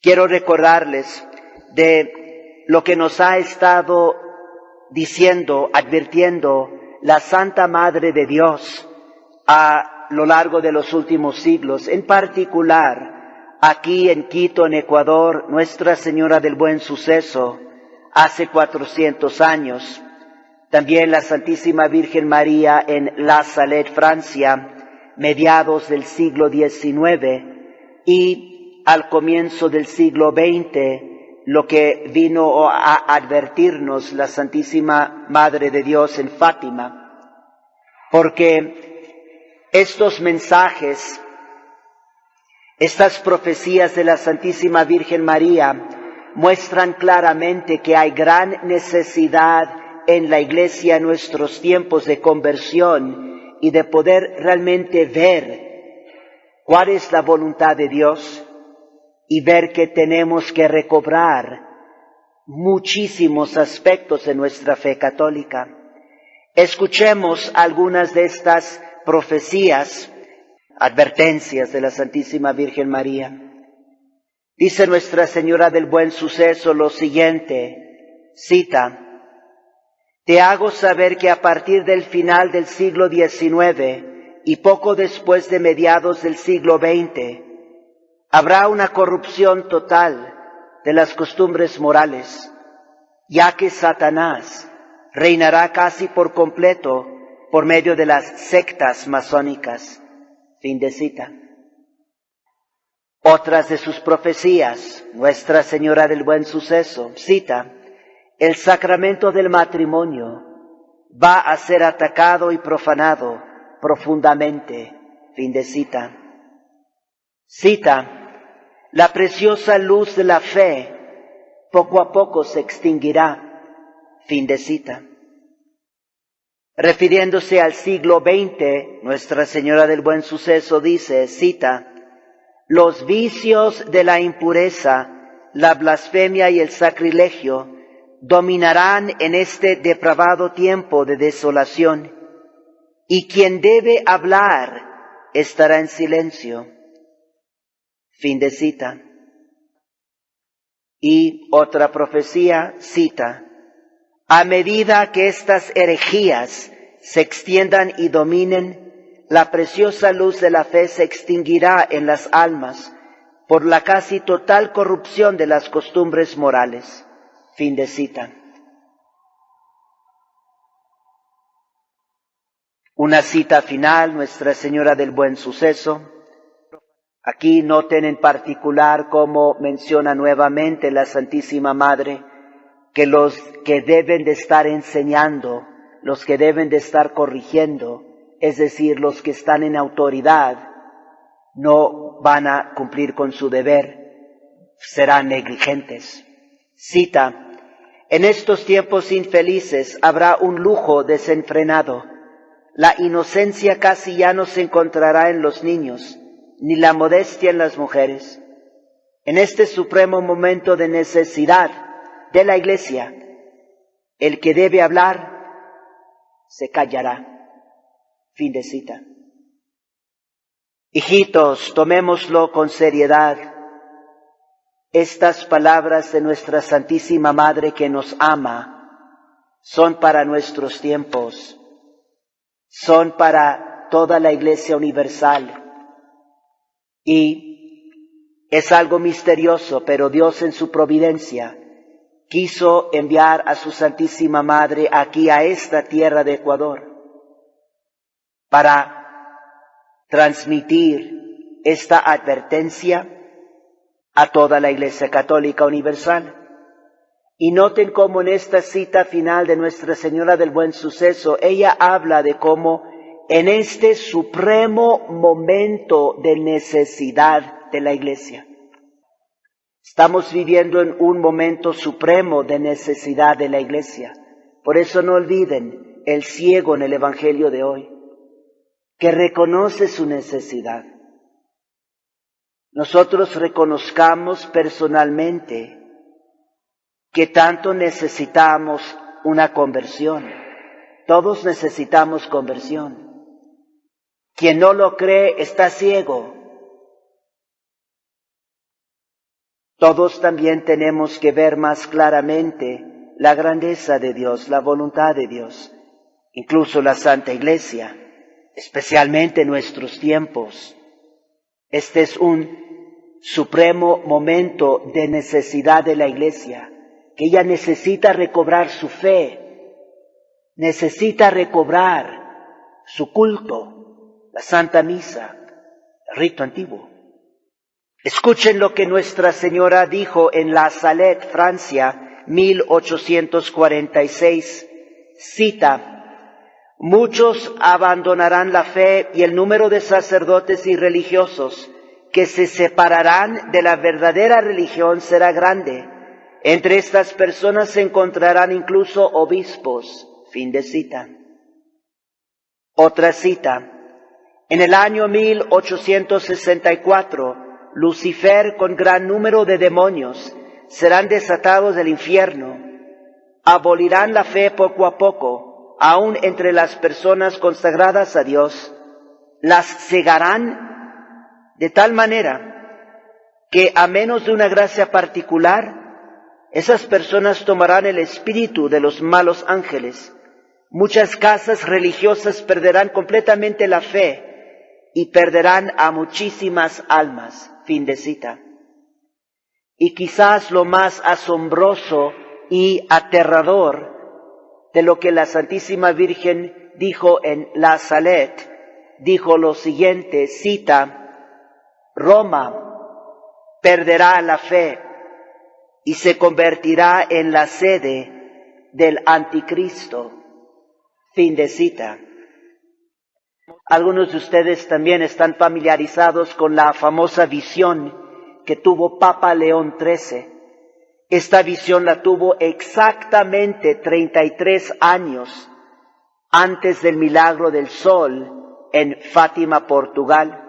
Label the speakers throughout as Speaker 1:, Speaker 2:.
Speaker 1: Quiero recordarles de lo que nos ha estado diciendo, advirtiendo la Santa Madre de Dios a lo largo de los últimos siglos, en particular aquí en Quito, en Ecuador, Nuestra Señora del Buen Suceso, hace 400 años. También la Santísima Virgen María en La Salette, Francia, mediados del siglo XIX, y al comienzo del siglo XX, lo que vino a advertirnos la Santísima Madre de Dios en Fátima, porque estos mensajes, estas profecías de la Santísima Virgen María muestran claramente que hay gran necesidad en la Iglesia en nuestros tiempos de conversión y de poder realmente ver cuál es la voluntad de Dios y ver que tenemos que recobrar muchísimos aspectos de nuestra fe católica. Escuchemos algunas de estas profecías, advertencias de la Santísima Virgen María. Dice Nuestra Señora del Buen Suceso lo siguiente, cita: «Te hago saber que a partir del final del siglo XIX y poco después de mediados del siglo XX, habrá una corrupción total de las costumbres morales, ya que Satanás reinará casi por completo por medio de las sectas masónicas». Fin de cita. Otras de sus profecías, Nuestra Señora del Buen Suceso, cita: «El sacramento del matrimonio va a ser atacado y profanado profundamente». Fin de cita. Cita: «La preciosa luz de la fe poco a poco se extinguirá». Fin de cita. Refiriéndose al siglo XX, Nuestra Señora del Buen Suceso dice, cita: «Los vicios de la impureza, la blasfemia y el sacrilegio dominarán en este depravado tiempo de desolación, y quien debe hablar estará en silencio». Fin de cita. Y otra profecía cita: «A medida que estas herejías se extiendan y dominen, la preciosa luz de la fe se extinguirá en las almas por la casi total corrupción de las costumbres morales». Fin de cita. Una cita final, Nuestra Señora del Buen Suceso. Aquí noten en particular cómo menciona nuevamente la Santísima Madre que los que deben de estar enseñando, los que deben de estar corrigiendo, es decir, los que están en autoridad, no van a cumplir con su deber, serán negligentes. Cita: «En estos tiempos infelices habrá un lujo desenfrenado. La inocencia casi ya no se encontrará en los niños, ni la modestia en las mujeres. En este supremo momento de necesidad de la Iglesia, el que debe hablar se callará». Fin de cita. Hijitos, tomémoslo con seriedad. Estas palabras de nuestra Santísima Madre que nos ama son para nuestros tiempos, son para toda la Iglesia universal. Y es algo misterioso, pero Dios en su providencia quiso enviar a su Santísima Madre aquí a esta tierra de Ecuador para transmitir esta advertencia a toda la Iglesia Católica Universal. Y noten cómo en esta cita final de Nuestra Señora del Buen Suceso, ella habla de cómo en este supremo momento de necesidad de la Iglesia, estamos viviendo en un momento supremo de necesidad de la Iglesia. Por eso no olviden el ciego en el Evangelio de hoy, que reconoce su necesidad. Nosotros reconozcamos personalmente que tanto necesitamos una conversión. Todos necesitamos conversión. Quien no lo cree está ciego. Todos también tenemos que ver más claramente la grandeza de Dios, la voluntad de Dios, incluso la Santa Iglesia, especialmente en nuestros tiempos. Este es un supremo momento de necesidad de la Iglesia, que ella necesita recobrar su fe, necesita recobrar su culto, la Santa Misa, el rito antiguo. Escuchen lo que Nuestra Señora dijo en La Salette, Francia, 1846. Cita: muchos abandonarán la fe y el número de sacerdotes y religiosos que se separarán de la verdadera religión será grande. Entre estas personas se encontrarán incluso obispos. Fin de cita. Otra cita. En el año 1864, Lucifer con gran número de demonios serán desatados del infierno. Abolirán la fe poco a poco, aun entre las personas consagradas a Dios. Las cegarán de tal manera que a menos de una gracia particular, esas personas tomarán el espíritu de los malos ángeles. Muchas casas religiosas perderán completamente la fe y perderán a muchísimas almas. Fin de cita. Y quizás lo más asombroso y aterrador de lo que la Santísima Virgen dijo en La Salette, dijo lo siguiente, cita: Roma perderá la fe y se convertirá en la sede del anticristo. Fin de cita. Algunos de ustedes también están familiarizados con la famosa visión que tuvo Papa León XIII. Esta visión la tuvo exactamente 33 años antes del milagro del sol en Fátima, Portugal.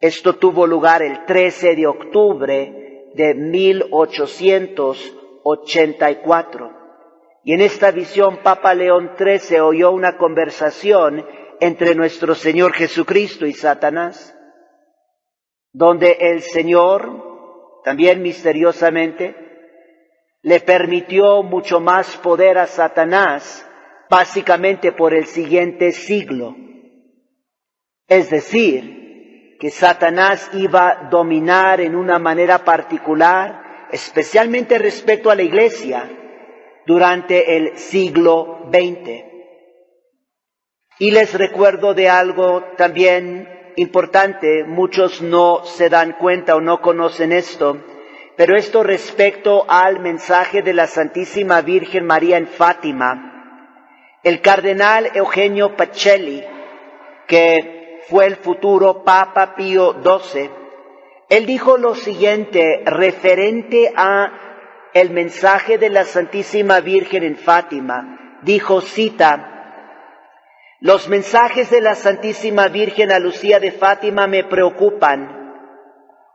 Speaker 1: Esto tuvo lugar el 13 de octubre de 1884. Y en esta visión Papa León XIII oyó una conversación entre nuestro Señor Jesucristo y Satanás, donde el Señor, también misteriosamente, le permitió mucho más poder a Satanás, básicamente por el siguiente siglo. Es decir, que Satanás iba a dominar en una manera particular, especialmente respecto a la Iglesia, durante el siglo XX. Y les recuerdo de algo también importante, muchos no se dan cuenta o no conocen esto, pero esto respecto al mensaje de la Santísima Virgen María en Fátima. El cardenal Eugenio Pacelli, que fue el futuro Papa Pío XII, él dijo lo siguiente referente a el mensaje de la Santísima Virgen en Fátima. Dijo, cita: los mensajes de la Santísima Virgen a Lucía de Fátima me preocupan.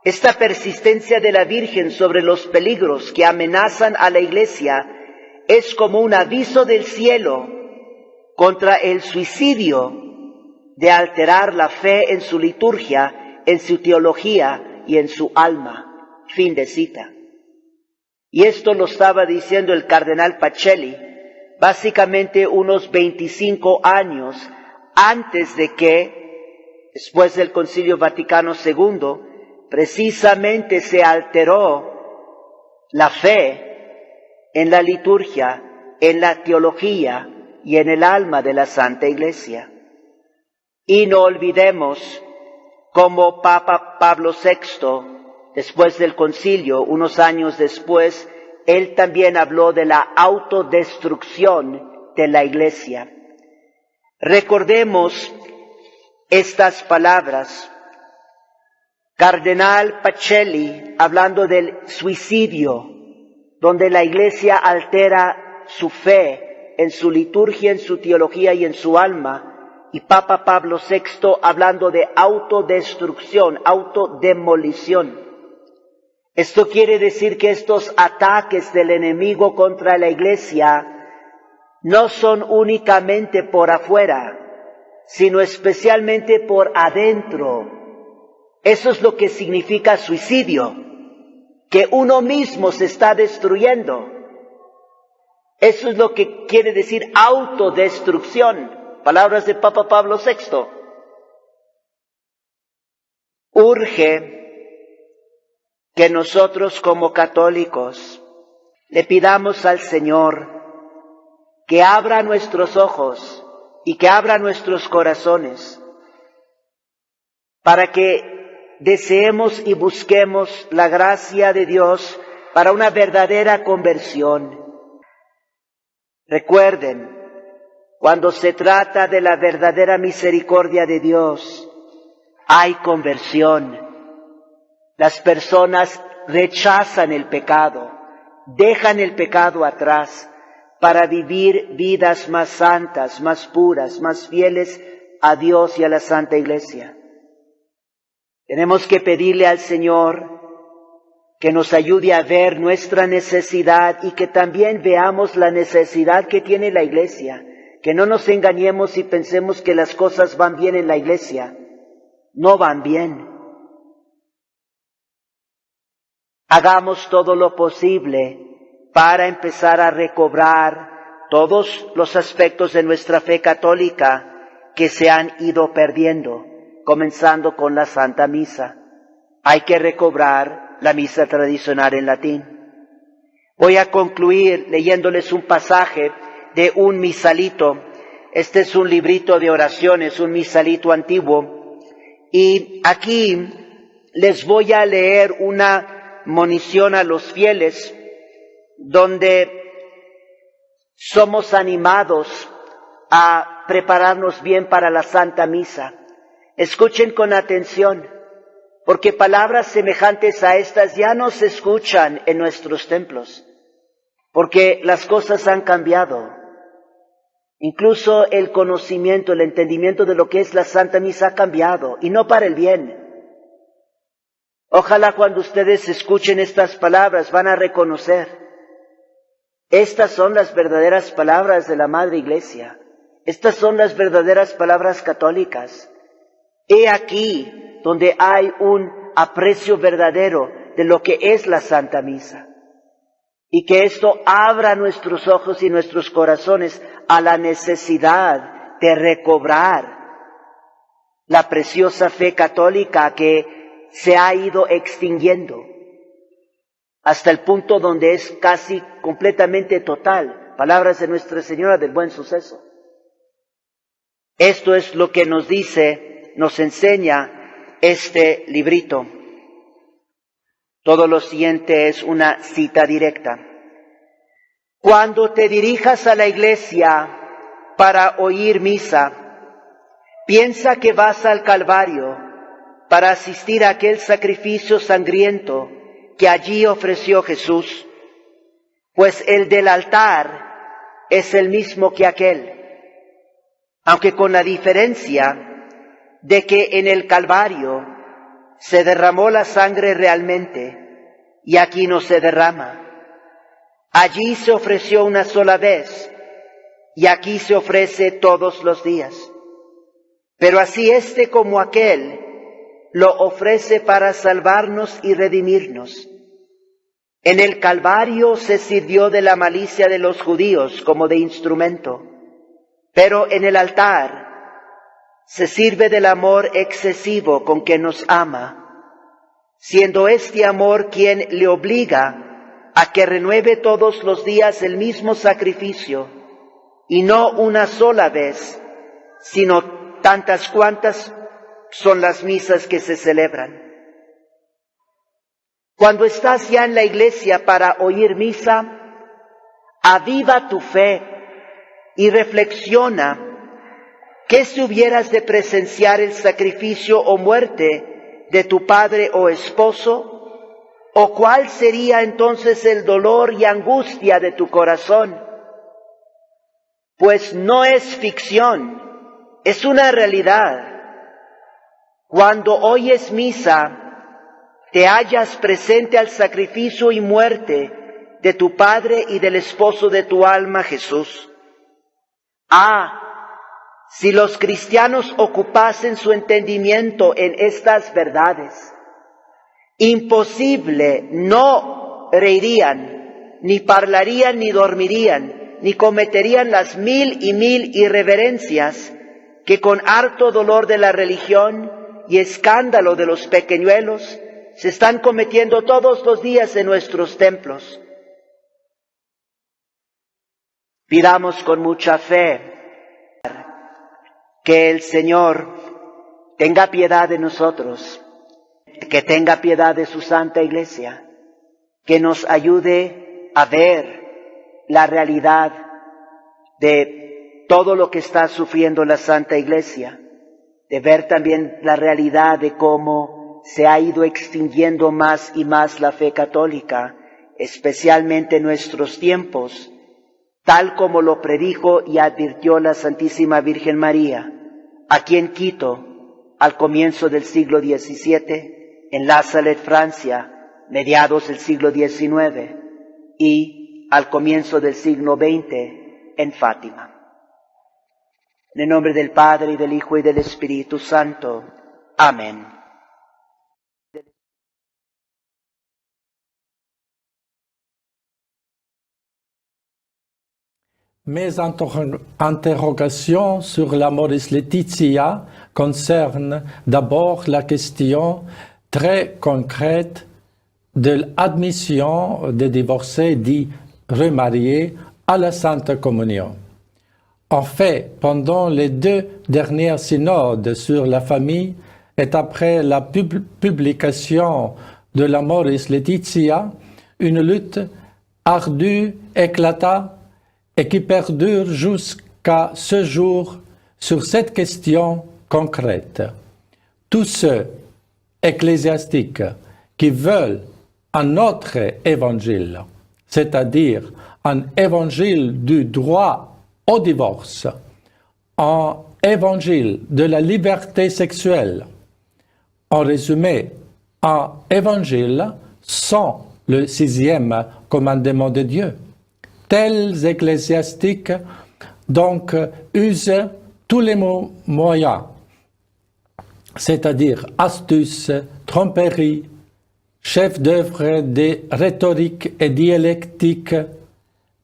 Speaker 1: Esta persistencia de la Virgen sobre los peligros que amenazan a la Iglesia es como un aviso del cielo contra el suicidio de alterar la fe en su liturgia, en su teología y en su alma. Fin de cita. Y esto lo estaba diciendo el cardenal Pacelli, básicamente unos 25 años antes de que, después del Concilio Vaticano II, precisamente se alteró la fe en la liturgia, en la teología y en el alma de la Santa Iglesia. Y no olvidemos cómo Papa Pablo VI, después del concilio, unos años después, él también habló de la autodestrucción de la Iglesia. Recordemos estas palabras. Cardenal Pacelli, hablando del suicidio, donde la Iglesia altera su fe en su liturgia, en su teología y en su alma, y Papa Pablo VI hablando de autodestrucción, autodemolición. Esto quiere decir que estos ataques del enemigo contra la Iglesia no son únicamente por afuera, sino especialmente por adentro. Eso es lo que significa suicidio. que uno mismo se está destruyendo. Eso es lo que quiere decir autodestrucción. Palabras de Papa Pablo VI. Urge que nosotros como católicos le pidamos al Señor que abra nuestros ojos y que abra nuestros corazones para que deseemos y busquemos la gracia de Dios para una verdadera conversión. Recuerden, cuando se trata de la verdadera misericordia de Dios, hay conversión. Las personas rechazan el pecado, dejan el pecado atrás para vivir vidas más santas, más puras, más fieles a Dios y a la Santa Iglesia. Tenemos que pedirle al Señor que nos ayude a ver nuestra necesidad y que también veamos la necesidad que tiene la Iglesia. Que no nos engañemos y pensemos que las cosas van bien en la Iglesia. No van bien. Hagamos todo lo posible para empezar a recobrar todos los aspectos de nuestra fe católica que se han ido perdiendo, comenzando con la Santa Misa. Hay que recobrar la misa tradicional en latín. Voy a concluir leyéndoles un pasaje de un misalito. Este es un librito de oraciones, un misalito antiguo. Y aquí les voy a leer una monición a los fieles, donde somos animados a prepararnos bien para la Santa Misa. Escuchen con atención, porque palabras semejantes a estas ya no se escuchan en nuestros templos, porque las cosas han cambiado. Incluso el conocimiento, el entendimiento de lo que es la Santa Misa ha cambiado, y no para el bien. Ojalá cuando ustedes escuchen estas palabras van a reconocer, estas son las verdaderas palabras de la Madre Iglesia. Estas son las verdaderas palabras católicas. He aquí donde hay un aprecio verdadero de lo que es la Santa Misa. Y que esto abra nuestros ojos y nuestros corazones a la necesidad de recobrar la preciosa fe católica que se ha ido extinguiendo hasta el punto donde es casi completamente total. Palabras de Nuestra Señora del Buen Suceso. Esto es lo que nos dice, nos enseña este librito. Todo lo siguiente es una cita directa. Cuando te dirijas a la iglesia para oír misa, piensa que vas al Calvario para asistir a aquel sacrificio sangriento que allí ofreció Jesús, pues el del altar es el mismo que aquel, aunque con la diferencia de que en el Calvario se derramó la sangre realmente y aquí no se derrama. Allí se ofreció una sola vez y aquí se ofrece todos los días. Pero así este como aquel lo ofrece para salvarnos y redimirnos. En el Calvario se sirvió de la malicia de los judíos como de instrumento, pero en el altar se sirve del amor excesivo con que nos ama, siendo este amor quien le obliga a que renueve todos los días el mismo sacrificio, y no una sola vez, sino tantas cuantas son las misas que se celebran. Cuando estás ya en la iglesia para oír misa, aviva tu fe y reflexiona que si hubieras de presenciar el sacrificio o muerte de tu padre o esposo, o cuál sería entonces el dolor y angustia de tu corazón. Pues no es ficción, es una realidad. Cuando oyes misa, te hallas presente al sacrificio y muerte de tu Padre y del esposo de tu alma, Jesús. Si los cristianos ocupasen su entendimiento en estas verdades, Imposible, no reirían, ni parlarían, ni dormirían, ni cometerían las mil y mil irreverencias que con harto dolor de la religión y escándalo de los pequeñuelos se están cometiendo todos los días en nuestros templos. Pidamos con mucha fe que el Señor tenga piedad de nosotros, que tenga piedad de su Santa Iglesia, que nos ayude a ver la realidad de todo lo que está sufriendo la Santa Iglesia, de ver también la realidad de cómo se ha ido extinguiendo más y más la fe católica, especialmente en nuestros tiempos, tal como lo predijo y advirtió la Santísima Virgen María, aquí en Quito, al comienzo del siglo XVII, en La Salette, Francia, mediados del siglo XIX, y al comienzo del siglo XX, en Fátima. En el nombre del Padre, y del Hijo, y del Espíritu Santo. Amén.
Speaker 2: Mes interrogations sur la Amoris Laetitia concernent d'abord la question très concrète de l'admission des divorcés dits remariés à la Sainte Communion. En fait, pendant les 2 derniers synodes sur la famille et après la publication de l'Amoris Laetitia, une lutte ardue éclata et qui perdure jusqu'à ce jour sur cette question concrète. Tous ceux ecclésiastiques qui veulent un autre évangile, c'est-à-dire un évangile du droit au divorce, un évangile de la liberté sexuelle, en résumé, un évangile sans le 6e commandement de Dieu. Tels ecclésiastiques donc usent tous les moyens, c'est-à-dire astuces, tromperies, chefs d'œuvre de rhétorique et dialectique,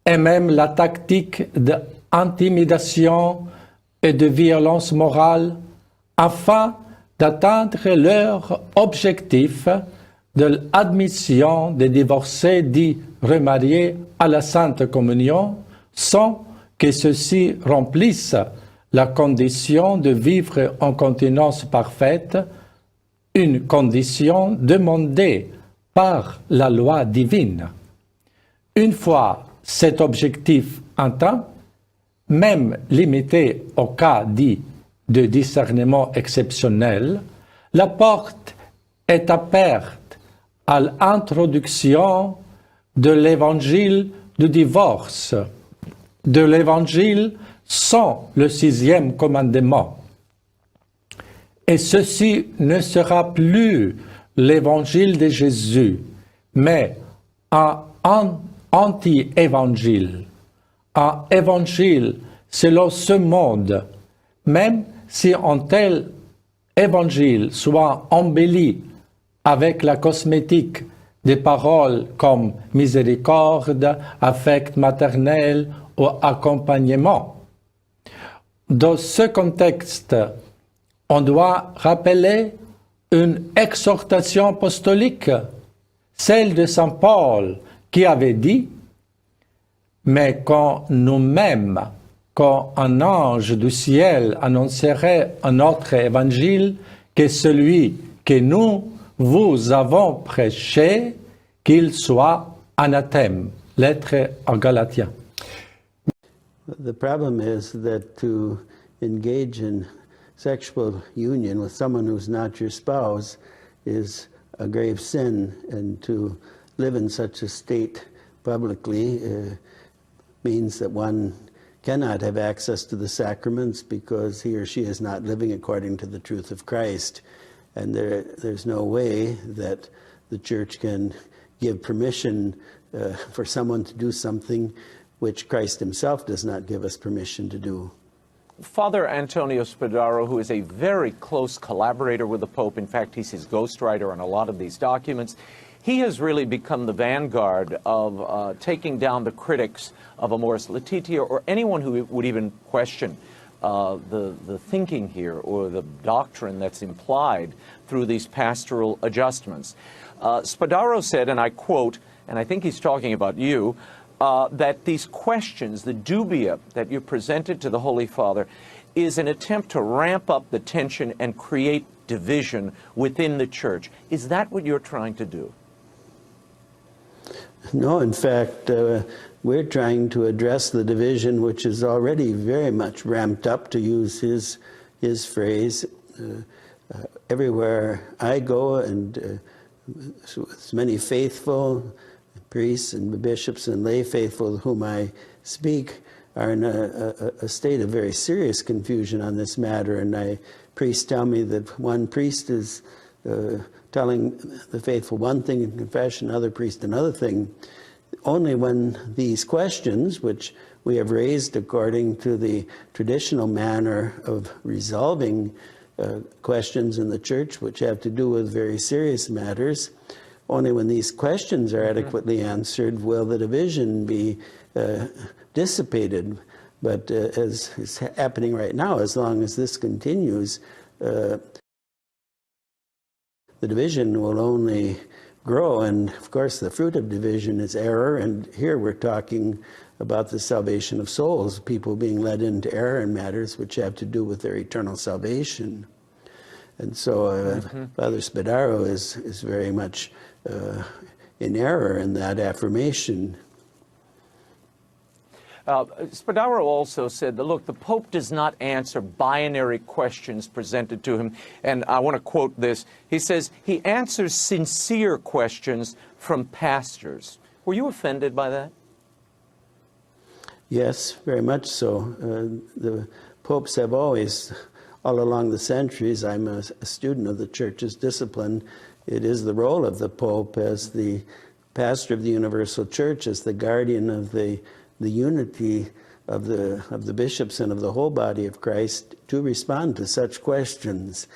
Speaker 2: et même la tactique d'intimidation et de violence morale, afin d'atteindre leur objectif de l'admission des divorcés dits remariés à la Sainte Communion sans que ceux-ci remplissent la condition de vivre en continence parfaite, une condition demandée par la loi divine. Une fois cet objectif atteint, même limité au cas dit de discernement exceptionnel, la porte est ouverte à l'introduction de l'évangile du divorce, de l'évangile sans le 6e commandement. Et ceci ne sera plus l'évangile de Jésus, mais un anti-évangile, un évangile selon ce monde, même si un tel évangile soit embelli avec la cosmétique des paroles comme miséricorde, affect maternel ou accompagnement. Dans ce contexte, on doit rappeler une exhortation apostolique, celle de Saint Paul, qui avait dit « Mais quand nous-mêmes, quand un ange du ciel annoncerait un autre évangile que celui que nous vous avons prêché, qu'il soit anathème. » Lettre aux Galatiens.
Speaker 3: The problem is that to engage in sexual union with someone who's not your spouse is a grave sin, and to live in such a state publicly means that one cannot have access to the sacraments because he or she is not living according to the truth of Christ. And there's no way that the church can give permission for someone to do something which Christ himself does not give us permission to do.
Speaker 4: Father Antonio Spadaro, who is a very close collaborator with the Pope, in fact, he's his ghostwriter on a lot of these documents, he has really become the vanguard of taking down the critics of Amoris Laetitia, or anyone who would even question the thinking here or the doctrine that's implied through these pastoral adjustments. Spadaro said, and I quote, and I think he's talking about you, that these questions, the dubia that you presented to the Holy Father, is an attempt to ramp up the tension and create division within the Church. Is that what you're trying to do?
Speaker 3: No, in fact, we're trying to address the division which is already very much ramped up, to use his phrase. Everywhere I go, and as many faithful priests and bishops and lay faithful whom I speak are in a state of very serious confusion on this matter. And priests tell me that one priest is telling the faithful one thing in confession, another priest another thing. Only when these questions, which we have raised according to the traditional manner of resolving questions in the Church, which have to do with very serious matters, only when these questions are adequately answered will the division be dissipated. But as is happening right now, as long as this continues, the division will only grow, and of course the fruit of division is error, and here we're talking about the salvation of souls, people being led into error in matters which have to do with their eternal salvation. And so Father Spadaro is very much in error in that affirmation.
Speaker 4: Spadaro also said that, look, the Pope does not answer binary questions presented to him. And I want to quote this. He says, he answers sincere questions from pastors. Were you offended by that?
Speaker 3: Yes, very much so. The popes have always, all along the centuries, I'm a student of the Church's discipline. It is the role of the Pope as the pastor of the Universal Church, as the guardian of the unity of the bishops and of the whole body of Christ, to respond to such questions.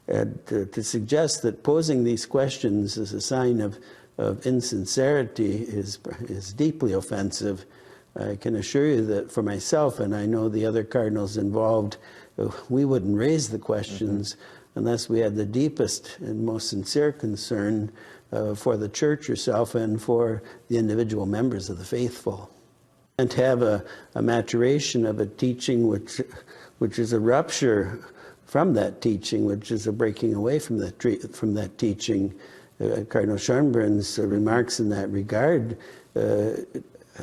Speaker 3: And to suggest that posing these questions is a sign of insincerity is deeply offensive. I can assure you that for myself, and I know the other cardinals involved, we wouldn't raise the questions unless we had the deepest and most sincere concern for the Church herself and for the individual members of the faithful. And to have a maturation of a teaching which is a rupture from that teaching, which is a breaking away from that teaching. Cardinal Schönbrann's remarks in that regard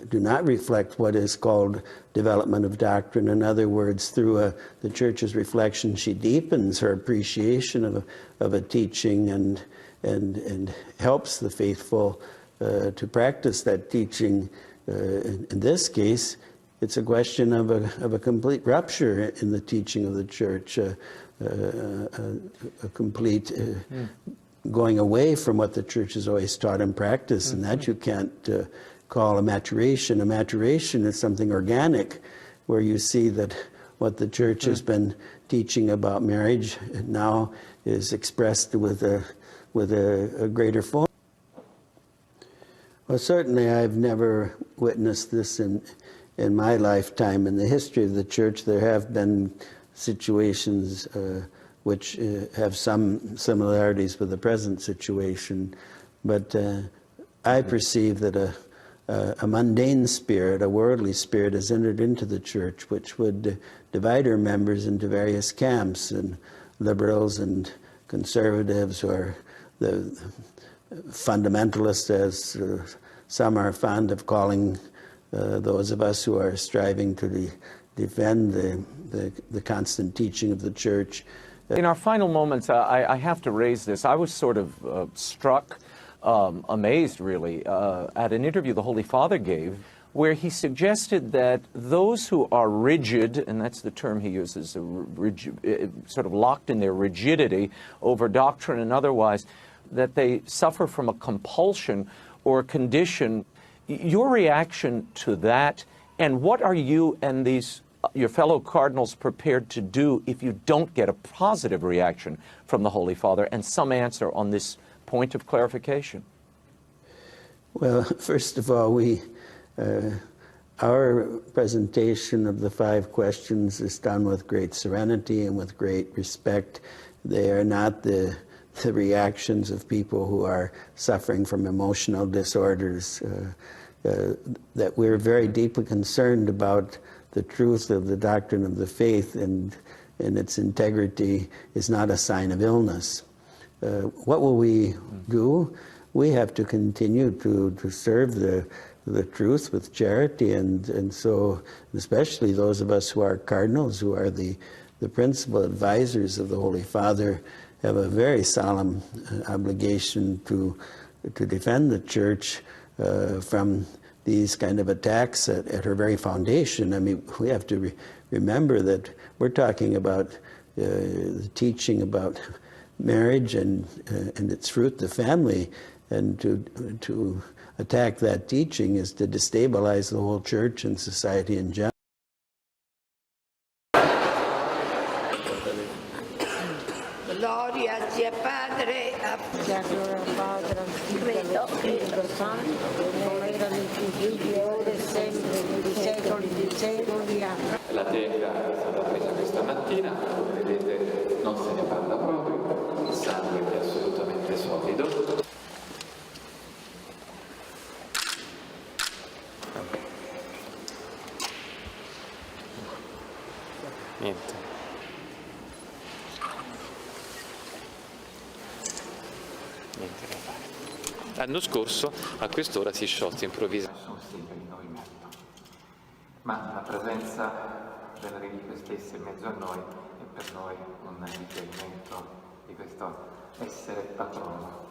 Speaker 3: do not reflect what is called development of doctrine. In other words, through the Church's reflection, she deepens her appreciation of a teaching and helps the faithful to practice that teaching. In this case, it's a question of a complete rupture in the teaching of the Church, a complete going away from what the Church has always taught and practiced, and that you can't call a maturation. A maturation is something organic, where you see that what the Church has been teaching about marriage now is expressed with a greater form. Well, certainly I've never witnessed this in my lifetime. In the history of the Church, there have been situations which have some similarities with the present situation, but I perceive that a mundane spirit, a worldly spirit, has entered into the Church, which would divide her members into various camps, and liberals and conservatives, or the fundamentalists, as some are fond of calling those of us who are striving to defend the constant teaching of the Church.
Speaker 4: In our final moments, I have to raise this. I was sort of struck, amazed really, at an interview the Holy Father gave, where he suggested that those who are rigid, and that's the term he uses, sort of locked in their rigidity over doctrine and otherwise, that they suffer from a compulsion or a condition. Your reaction to that, and what are you and these your fellow cardinals prepared to do if you don't get a positive reaction from the Holy Father, and some answer on this point of clarification?
Speaker 3: Well, first of all, our presentation of the 5 questions is done with great serenity and with great respect. They are not the reactions of people who are suffering from emotional disorders. That we're very deeply concerned about the truth of the doctrine of the faith, and its integrity is not a sign of illness. What will we do? We have to continue to serve the truth with charity, and so especially those of us who are cardinals, who are the principal advisors of the Holy Father, have a very solemn obligation to defend the Church from these kind of attacks at her very foundation. I mean, we have to remember that we're talking about the teaching about marriage and its fruit, the family, and to attack that teaching is to destabilize the whole Church and society in general.
Speaker 5: Gloria sia Padre,
Speaker 6: Padre, al Figlio e allo Spirito Santo, come era nel principio, ora e sempre, nei secoli dei secoli. Amen.
Speaker 7: La teca è stata presa questa mattina, come vedete non se ne parla proprio, il sangue è assolutamente solido. Niente. Niente da fare. L'anno scorso a quest'ora si è sciolto improvvisamente. Sono segni di movimento. Ma la presenza delle reliquie stesse in mezzo a noi è per noi un riferimento di questo essere patrono.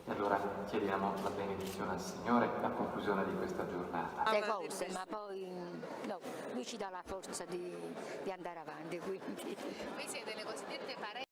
Speaker 7: E allora chiediamo la benedizione al Signore a conclusione di questa giornata.
Speaker 8: Le cose, ma poi no, lui ci dà la forza di andare avanti. Quindi.
Speaker 9: Voi siete le cosiddette parenti